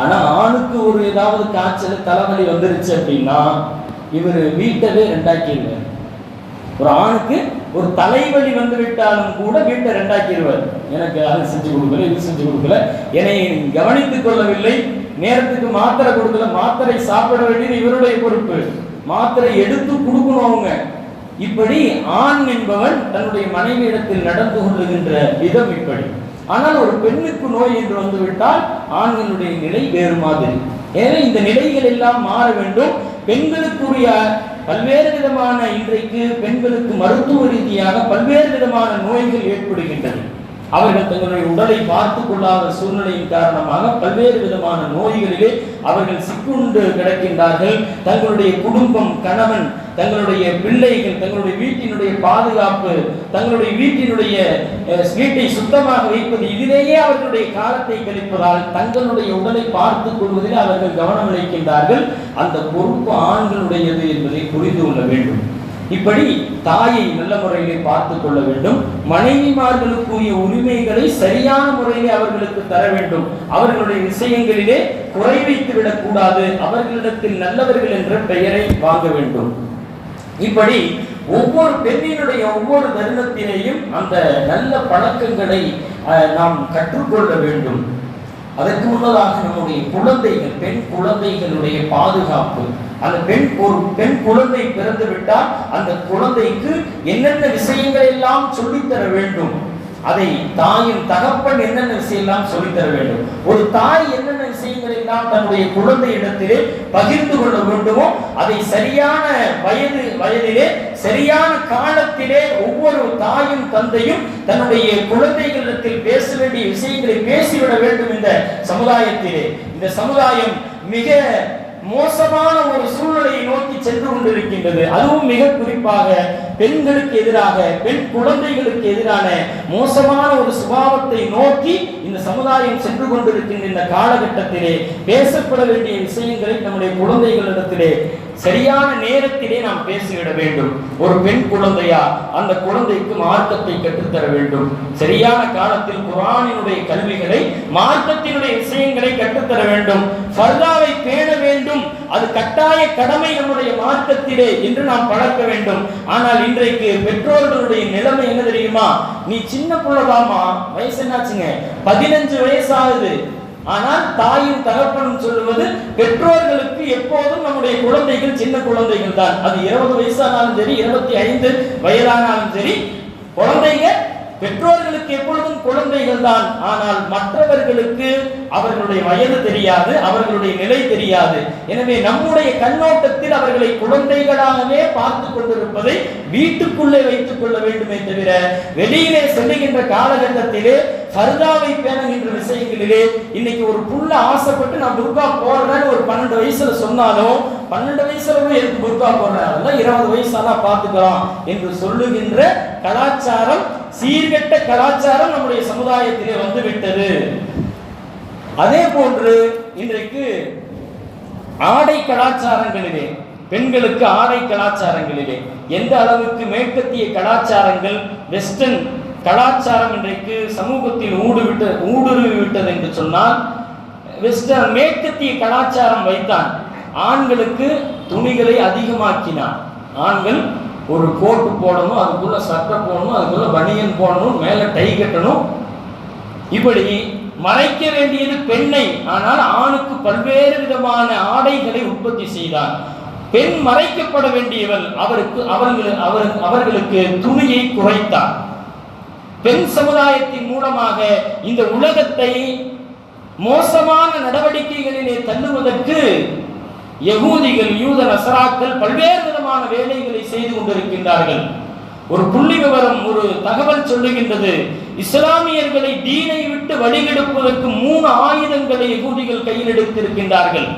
ஆனா ஆணுக்கு ஒரு ஏதாவது காய்ச்சல் தலைவலி வந்துருச்சு அப்படின்னா இவர் வீட்டவே ரெண்டாக்கிடுவார். ஒரு ஆணுக்கு ஒரு தலைவலி வந்து விட்டாலும் கூட வீட்டை ரெண்டாக்கிடுவார். எனக்கு அது செஞ்சு கொடுக்கல, இது செஞ்சு கொடுக்கல, என்னை கவனித்துக் கொள்ளவில்லை, நேரத்துக்கு மாத்திரை கொடுக்கல, மாத்திரை சாப்பிட வேண்டியது இவருடைய பொறுப்பு, மாத்திரை எடுத்து கொடுக்கணும் அவங்க. இப்படி ஆண் என்பவன் தன்னுடைய மனைவியிடத்தில் நடந்து கொள்ளுகின்ற விதம் இப்படி. ஆனால் ஒரு பெண்ணுக்கு நோய் என்று வந்துவிட்டால் ஆண்களுடைய நிலை வேறு மாதிரி. எனவே இந்த நிலைகள் எல்லாம் மாற வேண்டும். பெண்களுக்குரிய பல்வேறு விதமான, இன்றைக்கு பெண்களுக்கு மருத்துவ ரீதியாக பல்வேறு விதமான நோய்கள் ஏற்படுகின்றன. அவர்கள் தங்களுடைய உடலை பார்த்து கொள்ளாத சூழ்நிலையின் காரணமாக பல்வேறு விதமான நோய்களிலே அவர்கள் சிக்குண்டு கிடக்கின்றார்கள். தங்களுடைய குடும்பம், கணவன் தங்களுடைய பிள்ளைகள், தங்களுடைய வீட்டினுடைய பாதுகாப்பு, தங்களுடைய வீட்டை சுத்தமாக வைப்பது, இதிலேயே அவர்களுடைய காலத்தை கழிப்பதால் தங்களுடைய உடலை பார்த்துக் கொள்வதில் அவர்கள் கவனம் அளிக்கின்றார்கள். அந்த பொறுப்பு ஆண்களுடையது என்பதை புரிந்து கொள்ள வேண்டும். இப்படி தாயை நல்ல முறையிலே பார்த்துக் கொள்ள வேண்டும். மனைவிமார்களுக்குரிய உரிமைகளை சரியான முறையிலே அவர்களுக்கு தர வேண்டும். அவர்களுடைய விஷயங்களிலே குறை வைத்து விடக்கூடாது. அவர்களிடத்தில் நல்லவர்கள் என்ற பெயரை வாங்க வேண்டும். இப்படி ஒவ்வொரு பெண்ணினுடைய ஒவ்வொரு தருணத்திலேயும் அந்த நல்ல பழக்கங்களை நாம் கற்றுக்கொள்ள வேண்டும். அதற்கு முன்னதாக நம்முடைய குழந்தைகள், பெண் குழந்தைகளுடைய பாதுகாப்பு, அந்த பெண் குழந்தை பிறந்து விட்டால் அந்த குழந்தைக்கு என்னென்ன விஷயங்கள் எல்லாம் சொல்லித்தர வேண்டும், அதை தாயின் தகப்பன் என்னென்ன விஷயம் எல்லாம் சொல்லித்தர வேண்டும். ஒரு தாய் என்னென்ன விஷயங்கள் எல்லாம் தன்னுடைய குழந்தையிடத்திலே பகிர்ந்து கொள்ள வேண்டுமோ அதை சரியான வயதிலே சரியான காலத்திலே ஒவ்வொரு தாயும் தந்தையும் தன்னுடைய குழந்தைகளிடத்தில் பேச வேண்டிய விஷயங்களை பேசிவிட வேண்டும். இந்த சமுதாயத்திலே இந்த சமுதாயம் மிக மோசமான ஒரு சூழ்நிலையை நோக்கி சென்று கொண்டிருக்கின்றது. அதுவும் மிக குறிப்பாக பெண்களுக்கு எதிராக, பெண் குழந்தைகளுக்கு எதிரான மோசமான ஒரு சுபாவத்தை நோக்கி இந்த சமுதாயம் சென்று கொண்டிருக்கின்ற இந்த காலகட்டத்திலே பேசப்பட வேண்டிய விஷயங்களை நம்முடைய குழந்தைகளிடத்திலே சரியான நேரத்திலே நாம் பேசிவிட வேண்டும். ஒரு பெண் குழந்தையா அந்த குழந்தைக்கு மார்க்கத்தை கற்றுத்தர வேண்டும். சரியான காலத்தில் குர்ஆனினுடைய கல்விகளை, மார்க்கத்தினுடைய விஷயங்களை கற்றுத்தர வேண்டும். ஃபர்தாவை பேண வேண்டும், அது கட்டாய கடமை நம்முடைய மார்க்கத்திலே என்று நாம் பழக்க வேண்டும். ஆனால் இன்றைக்கு பெற்றோர்களுடைய நிலைமை என்ன தெரியுமா? நீ சின்ன புள்ளதாமா, வயசு என்னாச்சுங்க, 15 வயசாகுது. ஆனால் தாயும் தகப்பனும் சொல்லுவது பெற்றோர்களுக்கு எப்போதும் நம்முடைய குழந்தைகள் சின்ன குழந்தைகள் தான். அது 20 வயசானாலும் சரி, 25 வயதானாலும் சரி, குழந்தைங்க பெற்றோர்களுக்கு எப்பொழுதும் குழந்தைகள் தான். ஆனால் மற்றவர்களுக்கு அவர்களுடைய வயது தெரியாது, அவர்களுடைய நிலை தெரியாது. எனவே நம்முடைய கண்ணோட்டத்தில் அவர்களை குழந்தைகளாகவே பார்த்து கொண்டிருப்பதை வீட்டுக்குள்ளே வைத்துக் கொள்ள வேண்டுமே தவிர வெளியிலே செல்லுகின்ற காலகட்டத்திலே ஃபர்தாவை பேணுகின்ற விஷயங்களிலே இன்னைக்கு ஒரு புள்ள ஆசைப்பட்டு நான் புர்கா போடுறேன்னு ஒரு 12 வயசுல சொன்னாலும் 12 வயசுல எதுக்கு புர்கா போடுறேன், அதெல்லாம் 20 வயசாலாம் பார்த்துக்கலாம் என்று சொல்லுகின்ற கலாச்சாரம், சீர்கெட்ட கலாச்சாரம் நம்முடைய சமுதாயத்திலே வந்துவிட்டது. அதே போன்று இன்றைக்கு ஆடை கலாச்சாரங்களிலே, பெண்களுக்கு ஆடை கலாச்சாரங்களிலே எந்த அளவுக்கு மேற்கத்திய கலாச்சாரங்கள், வெஸ்டர்ன் கலாச்சாரம் இன்றைக்கு சமூகத்தில் ஊடுருவி விட்டது என்று சொன்னால், வெஸ்டர்ன் மேற்கத்திய கலாச்சாரம் வைத்தான். ஆண்களுக்கு துணிகளை அதிகமாக்கினான். ஆண்கள் ஒரு கோட்டு போடணும், அதுக்குள்ள சட்டை போடணும், அதுக்குள்ள பனியன் போடணும், மேல டை கட்டணும். இப்படி மறைக்க வேண்டியது பெண்ணை, ஆனால் ஆணுக்கு பல்வேறு விதமான ஆடைகளை உற்பத்தி செய்தான். பெண் மறைக்கப்பட வேண்டியவள், அவர்களுக்கு துணியை குறைத்தார். பெண் சமுதாயத்தின் மூலமாக இந்த உலகத்தை மோசமான நடவடிக்கைகளிலே தள்ளுவதற்கு யகூதிகள், யூத நசராக்கள் பல்வேறு விதமான வேலைகளை செய்து கொண்டிருக்கின்றார்கள். ஒரு புள்ளி விவரம், ஒரு தகவல் சொல்லுகின்றது, இஸ்லாமியர்களை தீனை விட்டு வழிகெடுப்பதற்கு 3 ஆயுதங்களை யகூதிகள் கையில் எடுத்திருக்கின்றார்கள்.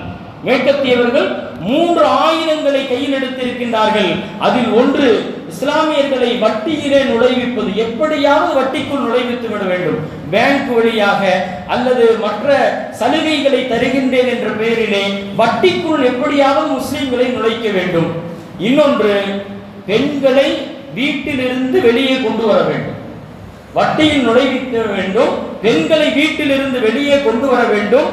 மேற்கத்தியவர்கள் 3 ஆயுதங்களை கையில் எடுத்திருக்கின்றார்கள். அதில் ஒன்று இஸ்லாமியர்களை வட்டியிலே நுழைவிப்பது. எப்படியாவது வட்டிக்குள் நுழைவித்து விட வேண்டும், பேங்க் வழியாக அல்லது மற்ற சலுகைகளை தருகின்றேன் என்ற பெயரிலே வட்டிக்குள் எப்படியாவது முஸ்லிம்களை நுழைக்க வேண்டும். இன்னொன்று, பெண்களை வீட்டிலிருந்து வெளியே கொண்டு வர வேண்டும். வட்டியில் நுழைவிக்க வேண்டும், பெண்களை வீட்டிலிருந்து வெளியே கொண்டு வர வேண்டும்.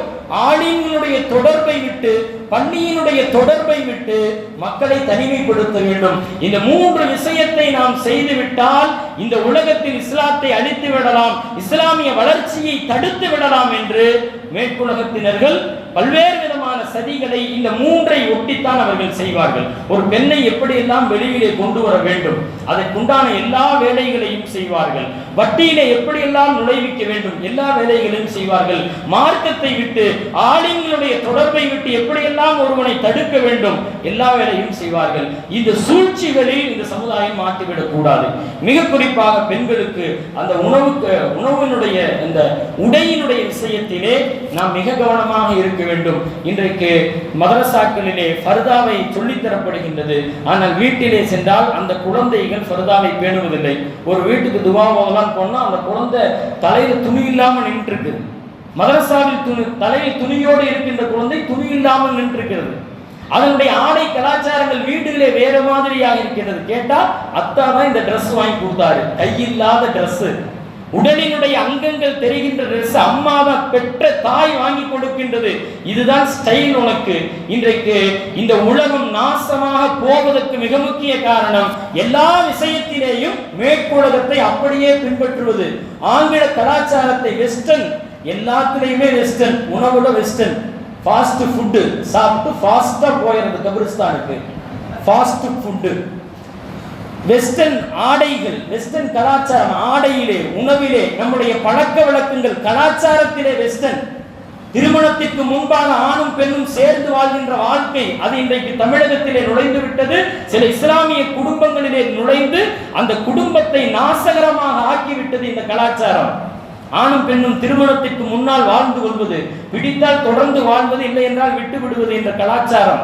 ஆலிம்களுடைய தொடர்பை விட்டு, பள்ளியினுடைய தொடர்பை விட்டு மக்களை தனிமைப்படுத்த வேண்டும். இந்த 3 விஷயத்தை நாம் செய்துவிட்டால் இந்த உலகத்தில் இஸ்லாத்தை அழித்து விடலாம், இஸ்லாமிய வளர்ச்சியை தடுத்து விடலாம் என்று மேற்குலகத்தினர்கள் பல்வேறு விதமான சதிகளை இந்த 3ஐ ஒட்டித்தான் அவர்கள் செய்வார்கள். ஒரு பெண்ணை எப்படியெல்லாம் வெளியிலே கொண்டு வர வேண்டும், அதற்குண்டான எல்லா வேலைகளையும் செய்வார்கள். வட்டியிலே எப்படியெல்லாம் நுழைவிக்க வேண்டும் எல்லா வேலைகளையும் செய்வார்கள். மார்க்கத்தை விட்டு ஆலிம்களுடைய தொடர்பை விட்டு எப்படியெல்லாம் ஒருவனை தடுக்க வேண்டும் எல்லா வேலையும் செய்வார்கள். இந்த சூழ்ச்சிகளில் இந்த சமுதாயம் மாட்டிவிடக் கூடாது. மிக குறிப்பாக பெண்களுக்கு அந்த உணவினுடைய இந்த உடையினுடைய விஷயத்திலே நாம் மிக கவனமாக இருக்க வேண்டும். இன்றைக்கு மதரசாக்களிலே ஃபர்தாவை சொல்லித்தரப்படுகின்றது. ஆனால் வீட்டிலே சென்றால் அந்த குழந்தைகள் ஃபர்தாவை பேணுவதில்லை. ஒரு வீட்டுக்கு துவா ஓதலாம் போனா அந்த குழந்தை தலையில துணி இல்லாமல் நின்று இருக்குது. மதரசாவில் தலையில் துணியோடு இருக்கின்ற குழந்தை துணி இல்லாமல் நின்றிருக்கிறது. அதனுடைய ஆடை கலாச்சாரங்கள் வீடுகளே வேற மாதிரியாக இருக்கிறது. கேட்டா அத்தா தான் இந்த ட்ரெஸ் வாங்கி கொடுத்தாரு, கையில்லாத ட்ரெஸ், உடலினுடைய அங்கங்கள் தெரிகின்ற ட்ரெஸ் அம்மாவை பெற்ற தாய் வாங்கி கொடுக்கின்றது. இதுதான் ஸ்டைல் உனக்கு. இன்றைக்கு இந்த உலகம் நாசமாக போவதற்கு மிக முக்கிய காரணம் எல்லா விஷயத்திலேயும் மேற்குலகத்தை அப்படியே பின்பற்றுவது. ஆங்கில கலாச்சாரத்தை வெஸ்டர்ன், எல்லாத்திலையுமே வெஸ்டர்ன், உணவுல வெஸ்டர்ன், ஃபாஸ்ட் ஃபுட்டு சாப்பிட்டு ஃபாஸ்டா போயிடுறது கபிரிஸ்தானுக்கு. ஃபாஸ்ட் ஃபுட்டு, வெஸ்டர்ன் ஆடைகள், வெஸ்டர்ன் கலாச்சாரம், ஆடையிலே உணவிலே நம்முடைய பழக்க வழக்கங்கள் கலாச்சாரத்திலே வெஸ்டர்ன். திருமணத்திற்கு முன்பாக ஆணும் பெண்ணும் சேர்ந்து வாழ்கின்ற வாழ்க்கை அது இன்றைக்கு தமிழகத்திலே நுழைந்து விட்டது. சில இஸ்லாமிய குடும்பங்களிலே நுழைந்து அந்த குடும்பத்தை நாசகரமாக ஆக்கிவிட்டது இந்த கலாச்சாரம். ஆணும் பெண்ணும் திருமணத்திற்கு முன்னால் வாழ்ந்து கொள்வது, பிடித்தால் தொடர்ந்து வாழ்வது, இல்லை என்றால் விட்டு விடுவது என்ற கலாச்சாரம்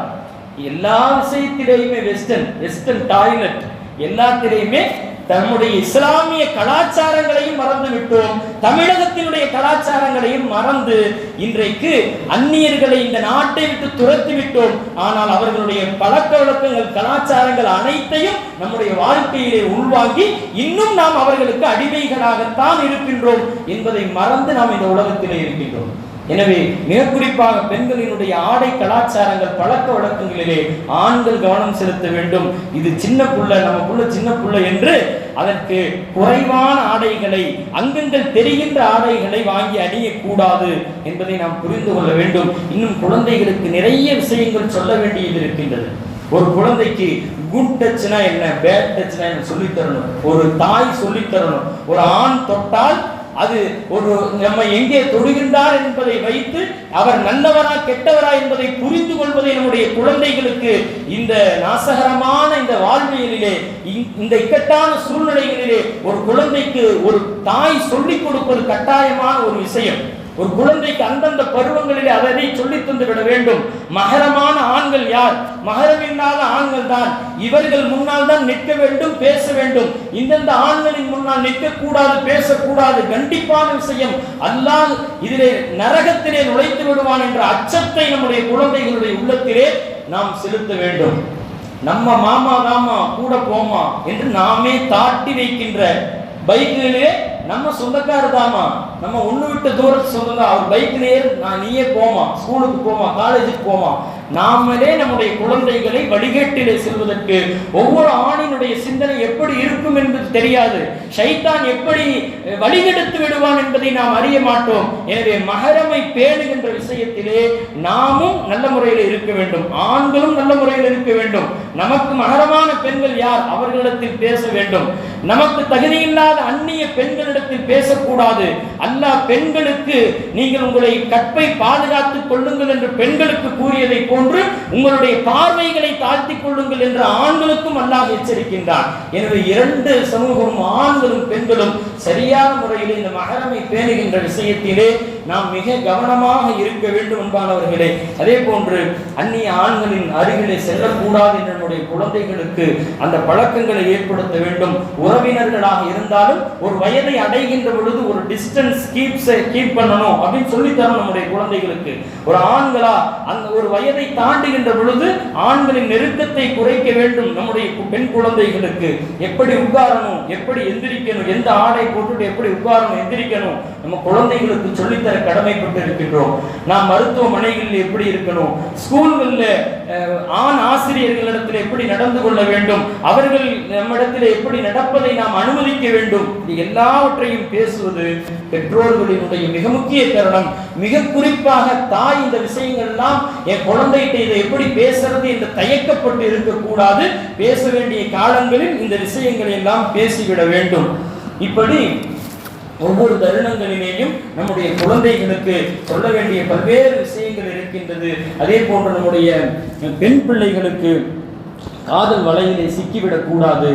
எல்லா விஷயத்திலேயுமே வெஸ்டர்ன். வெஸ்டர்ன் டாய்லெட் எல்லாத்திலேயுமே தம்முடைய இஸ்லாமிய கலாச்சாரங்களையும் மறந்து விட்டோம். தமிழகத்தினுடைய கலாச்சாரங்களையும் மறந்து இன்றைக்கு அந்நியர்களை இந்த நாட்டை விட்டு துரத்தி விட்டோம். ஆனால் அவர்களுடைய பழக்க வழக்கங்கள் கலாச்சாரங்கள் அனைத்தையும் நம்முடைய வாழ்க்கையிலே உள்வாங்கி இன்னும் நாம் அவர்களுக்கு அடிமைகளாகத்தான் இருக்கின்றோம் என்பதை மறந்து நாம் இந்த உலகத்திலே இருக்கின்றோம். எனவே மிக குறிப்பாக பெண்களினுடைய ஆடை கலாச்சாரங்கள் பழக்க வழக்கங்களிலே ஆண்கள் கவனம் செலுத்த வேண்டும். இது சின்ன புள்ள, நம்ம புள்ள சின்ன புள்ள என்று அதற்கு குறைவான ஆடைகளை, அங்கங்கள் தெரிகின்ற ஆடைகளை வாங்கி அணியக்கூடாது என்பதை நாம் புரிந்து கொள்ள வேண்டும். இன்னும் குழந்தைகளுக்கு நிறைய விஷயங்கள் சொல்ல வேண்டியது இருக்கின்றது. ஒரு குழந்தைக்கு குட் டச்னா என்ன, பேட் டச்னா என்ன சொல்லித்தரணும். ஒரு தாய் சொல்லித்தரணும். ஒரு ஆண் தொட்டால் அது ஒரு நம்ம எங்கே தொடுகின்றார் என்பதை வைத்து அவர் நல்லவரா கெட்டவரா என்பதை புரிந்து கொள்வதை நம்முடைய குழந்தைகளுக்கு இந்த நாசகரமான இந்த வாழ்வியலிலே, இந்த இக்கட்டான சூழ்நிலைகளிலே ஒரு குழந்தைக்கு ஒரு தாய் சொல்லிக் கொடுப்பது கட்டாயமான ஒரு விஷயம். ஒரு குழந்தைக்கு அந்தந்த பருவங்களிலே அதை சொல்லித் தந்து விட வேண்டும். மகரமான ஆண்கள் யார்? மகரமில்லாத ஆண்கள் தான். இவர்கள் முன்னால் தான் நிற்க வேண்டும், பேச வேண்டும். இந்தந்த ஆண்களின் முன்னால் நிற்கக்கூடாது, பேசக்கூடாது. கண்டிப்பான விஷயம். அல்லாஹ் இதிலே நரகத்திலே நுழைத்து விடுவான் என்ற அச்சத்தை நம்முடைய குழந்தைகளுடைய உள்ளத்திலே நாம் செலுத்த வேண்டும். நம்ம மாமா தாமா கூட போமா என்று நாமே தாட்டி வைக்கின்ற பைக்கிலே நம்ம சொந்தக்காரதாமா, நம்ம ஒண்ணு விட்ட தூரத்து சொந்தம். அவர் பைக்கிலே நான் நீயே போமா, ஸ்கூலுக்கு போமா, காலேஜுக்கு போமா. நாமளே நம்முடைய குழந்தைகளை வழிகேட்டிலே செல்வதற்கு ஒவ்வொரு ஆணினுடைய சிந்தனை எப்படி இருக்கும் என்பது தெரியாது. ஷைத்தான் எப்படி வழிகெடுத்து விடுவான் என்பதை நாம் அறிய மாட்டோம். எனவே மஹரமை பேணுகின்ற விஷயத்திலே நாமும் நல்ல முறையில் இருக்க வேண்டும், ஆண்களும் நல்ல முறையில் இருக்க வேண்டும். நமக்கு மஹரமான பெண்கள் யார், அவர்களிடத்தில் பேச வேண்டும். நமக்கு தகுதியில்லாத அந்நிய பெண்களிடத்தில் பேசக்கூடாது. அல்லாஹ் பெண்களுக்கு நீங்கள் உங்களை கற்பை பாதுகாத்துக் கொள்ளுங்கள் என்று பெண்களுக்கு கூறியதை போன்று உங்களுடைய பார்வைகளை தாழ்த்திக் கொள்ளுங்கள் என்று ஆண்களுக்கும் அல்லாஹ் எச்சரிக்கின்றார். எனவே இரண்டு சமூகமும் ஆண்களும் பெண்களும் சரியான முறையில் இந்த மஹரமை பேணுகின்ற விஷயத்திலே நாம் மிக கவனமாக இருக்க வேண்டும் என்பானவர்களே. அதே போன்று அந்நிய ஆண்களின் அருகிலே செல்லக்கூடாது என்று நம்முடைய குழந்தைகளுக்கு அந்த பழக்கங்களை ஏற்படுத்த வேண்டும். உறவினர்களாக இருந்தாலும் ஒரு வயதை அடைகின்ற பொழுது ஒரு டிஸ்டன்ஸ் கீப் பண்ணணும் அப்படின்னு சொல்லி தரணும் நம்முடைய குழந்தைகளுக்கு. ஒரு ஆண்களா அந்த ஒரு வயதை தாண்டுகின்ற பொழுது ஆண்களின் நெருக்கத்தை குறைக்க வேண்டும். நம்முடைய பெண் குழந்தைகளுக்கு எப்படி உட்காரணும், எப்படி எந்திரிக்கணும், எந்த ஆடை போட்டுட்டு எப்படி உட்காரணும், எந்திரிக்கணும், நம்ம குழந்தைகளுக்கு சொல்லித்தர கடமைப்பட்டு இருக்கின்றோம். நாம் மருத்துவமனைகளில் எப்படி இருக்கணும், ஸ்கூல்களில் ஆண் ஆசிரியர்களிடத்தில் எப்படி நடந்து கொள்ள வேண்டும், அவர்கள் நம்மிடத்தில் எப்படி நடப்பதை நாம் அனுமதிக்க வேண்டும், இது எல்லாவற்றையும் பேசுவது பெற்றோர்களினுடைய மிக முக்கிய காரணம். மிக குறிப்பாக தாய் இந்த விஷயங்கள் எல்லாம் என் குழந்தைகிட்ட இதை எப்படி பேசுறது என்று தயக்கப்பட்டு இருக்கக்கூடாது. பேச வேண்டிய காலங்களில் இந்த விஷயங்களை எல்லாம் பேசிவிட வேண்டும். இப்படி ஒவ்வொரு தருணங்களிலேயும் நம்முடைய குழந்தைகளுக்கு சொல்ல வேண்டிய பல்வேறு விஷயங்கள் இருக்கின்றது. அதே போன்று நம்முடைய பெண் பிள்ளைகளுக்கு காதல் வலையிலே சிக்கிவிடக் கூடாது.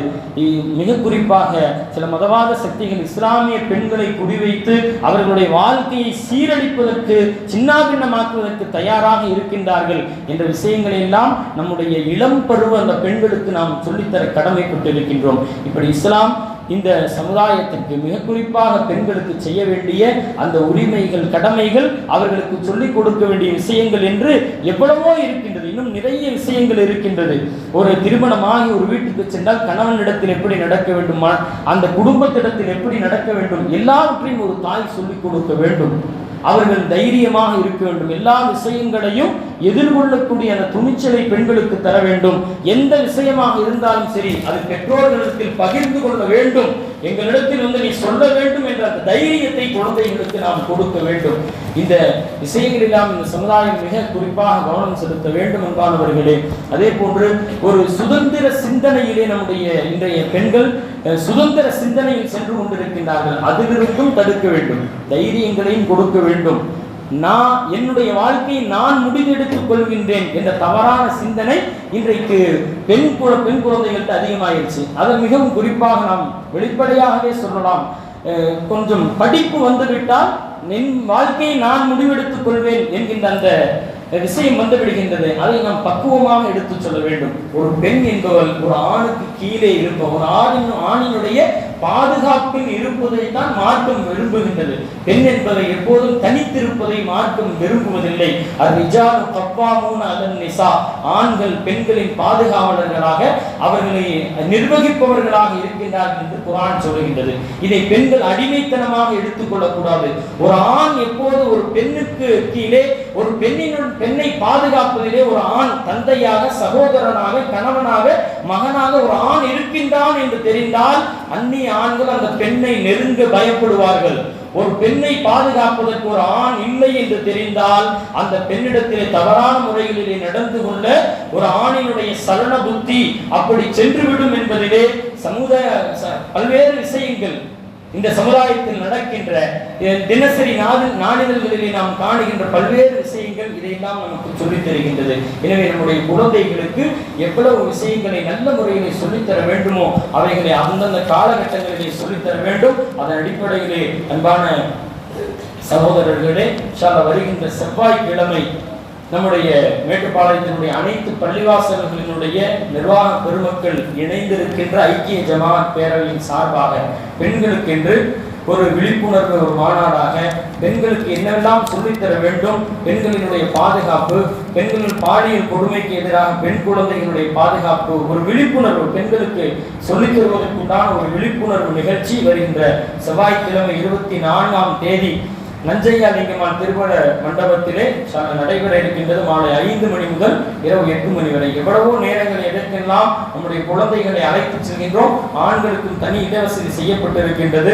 மிக குறிப்பாக சில மதவாத சக்திகள் இஸ்லாமிய பெண்களை குறிவைத்து அவர்களுடைய வாழ்க்கையை சீரழிப்பதற்கு, சின்னாபின்னமாக்குவதற்கு தயாராக இருக்கின்றார்கள் என்ற விஷயங்களை எல்லாம் நம்முடைய இளம் பருவ அந்த பெண்களுக்கு நாம் சொல்லித்தர கடமைப்பட்டு இருக்கின்றோம். இப்படி இஸ்லாம் இந்த சமுதாயத்திற்கு மிக குறிப்பாக பெண்களுக்கு செய்ய வேண்டிய அந்த உரிமைகள், கடமைகள், அவர்களுக்கு சொல்லிக் கொடுக்க வேண்டிய விஷயங்கள் என்று எவ்வளவோ இருக்கின்றது. இன்னும் நிறைய விஷயங்கள் இருக்கின்றது. ஒரு திருமணமாகி ஒரு வீட்டுக்கு சென்றால் கணவனிடத்தில் எப்படி நடக்க வேண்டுமா, அந்த குடும்பத்திடத்தில் எப்படி நடக்க வேண்டும், எல்லாவற்றையும் ஒரு தாய் சொல்லிக் கொடுக்க வேண்டும். அவர்கள் தைரியமாக இருக்க வேண்டும். எல்லா விஷயங்களையும் எதிர்கொள்ளக்கூடிய அந்த துணிச்சலை பெண்களுக்கு தர வேண்டும். எந்த விஷயமாக இருந்தாலும் சரி அது பெற்றோர்களிடத்தில் பகிர்ந்து கொள்ள வேண்டும். எங்களிடத்தில் நீ சொல்ல வேண்டும் என்ற அந்த தைரியத்தை குழந்தைகளுக்கு நாம் கொடுக்க வேண்டும். இந்த விஷயங்களெல்லாம் இந்த சமுதாயம் மிக குறிப்பாக கவனம் செலுத்த வேண்டும் என்பானவர்களே. அதே போன்று ஒரு சுதந்திர சிந்தனையிலே நம்முடைய இன்றைய பெண்கள் சுதந்திர சிந்தனையில் சென்று கொண்டிருக்கின்றார்கள். அதிலிருந்தும் தடுக்க வேண்டும், தைரியங்களையும் கொடுக்க வேண்டும். நான் என்னுடைய வாழ்க்கையை நான் முடிவெடுத்துக் கொள்கின்றேன் என்ற தவறான சிந்தனை இன்றைக்கு பெண் குழந்தைகள்கிட்ட அதிகமாகிடுச்சு. அதை மிகவும் குறிப்பாக நாம் வெளிப்படையாகவே சொல்லலாம். கொஞ்சம் படிப்பு வந்துவிட்டால் என் வாழ்க்கையை நான் முடிவெடுத்துக் கொள்வேன் என்கின்ற அந்த விஷயம் வந்து விடுகின்றது. அதை நாம் பக்குவமாக எடுத்து சொல்ல வேண்டும். ஒரு பெண் என்பவள் ஒரு ஆணுக்கு கீழே இருப்பவர், ஆணினுடைய பாதுகாப்பில் இருப்பதை தான் மார்க்கம் விரும்புகின்றது. பெண் என்பதை எப்போதும் தனித்திருப்பதை மார்க்கம் விரும்புவதில்லை. அர்ரிஜாலு கவ்வாமூன அலன் நிசா, ஆண்கள் பெண்களின் பாதுகாவலர்களாக, அவர்களை நிர்வகிப்பவர்களாக இருக்கின்றார்கள் என்று குர்ஆன் சொல்கின்றது. இதை பெண்கள் அடிமைத்தனமாக எடுத்துக்கொள்ளக்கூடாது. ஒரு ஆண் எப்போது ஒரு பெண்ணுக்கு கீழே, ஒரு பெண்ணை பாதுகாப்பதிலே ஒரு ஆண் தந்தையாக, சகோதரனாக, கணவனாக, மகனாக ஒரு ஆண் இருக்கின்றான் என்று தெரிந்தால் அந்நிய ஆண்கள் அந்த பெண்ணை நெருங்க பயப்படுவார்கள். ஒரு பெண்ணை பாதுகாப்பதற்கு ஒரு ஆண் இல்லை என்று தெரிந்தால் அந்த பெண்ணிடத்திலே தவறான முறைகளிலே நடந்து கொள்ள ஒரு ஆணினுடைய சலன புத்தி அப்படி சென்றுவிடும் என்பதிலே பல்வேறு விஷயங்கள் இந்த சமுதாயத்தில் நடக்கின்ற தினசரி நாளிதழ்களிலே நாம் காணுகின்ற பல்வேறு விஷயங்கள் இதையெல்லாம் நமக்கு சொல்லித் தருகின்றது. எனவே நம்முடைய குழந்தைகளுக்கு எவ்வளவு விஷயங்களை நல்ல முறையிலே சொல்லித்தர வேண்டுமோ அவைகளை அந்தந்த காலகட்டங்களிலே சொல்லித்தர வேண்டும். அதன் அடிப்படையிலே அன்பான சகோதரர்களே, வருகின்ற செவ்வாய்க்கிழமை நம்முடைய மேட்டுப்பாளையத்தினுடைய அனைத்து பள்ளிவாசல்களினுடைய நிர்வாக பெருமக்கள் இணைந்திருக்கின்ற ஐக்கிய ஜமாத் பேரவையின் சார்பாக பெண்களுக்கென்று ஒரு விழிப்புணர்வு, ஒரு மாநாடாக பெண்களுக்கு என்னெல்லாம் சொல்லித்தர வேண்டும், பெண்களினுடைய பாதுகாப்பு, பெண்களின் பாலியல் கொடுமைக்கு எதிராக பெண் குழந்தைகளுடைய பாதுகாப்பு, ஒரு விழிப்புணர்வு பெண்களுக்கு சொல்லித் தருவதற்குண்டான ஒரு விழிப்புணர்வு நிகழ்ச்சி வருகின்ற செவ்வாய்க்கிழமை 24ஆம் தேதி நஞ்சையா லிங்கம்மாள் திருமண மண்டபத்திலே நடைபெற இருக்கின்றது. மாலை 5 மணி முதல் இரவு 8 மணி வரை. எவ்வளவோ நேரங்கள் எதற்கெல்லாம் நம்முடைய குழந்தைகளை அழைத்து செல்கின்றோம். ஆண்களுக்கும் தனி இடவசதி செய்யப்பட்டிருக்கின்றது.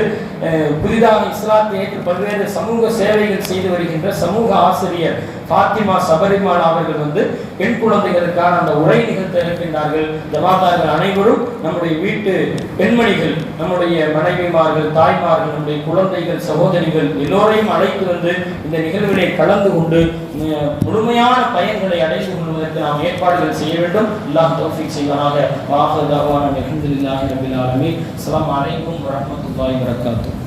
புதிதாக இஸ்லாத்தை ஏற்று பல்வேறு சமூக சேவைகள் செய்து வருகின்ற சமூக ஆசிரியர் ஃபாத்திமா சபரிமால் அவர்கள் பெண் குழந்தைகளுக்கான அந்த உரை நிகழ்த்த இருக்கின்றார்கள். ஜமாத்தார்கள் அனைவரும் நம்முடைய வீட்டு பெண்மணிகள், நம்முடைய மனைவிமார்கள், தாய்மார்கள், நம்முடைய குழந்தைகள், சகோதரிகள் எல்லோரையும் அழைத்து வந்து இந்த நிகழ்விலே கலந்து கொண்டு முழுமையான பயன்களை அடைந்து கொள்வதற்கு நாம் ஏற்பாடுகள் செய்ய வேண்டும். அல்லாஹ் தௌஃபீக் செய்வானாக. வாஹிரு தஅவானா அல்ஹம்துலில்லாஹி ரப்பில் ஆலமீன். அஸ்ஸலாமு அலைக்கும் வரஹ்மத்துல்லாஹி வபரகாத்துஹு.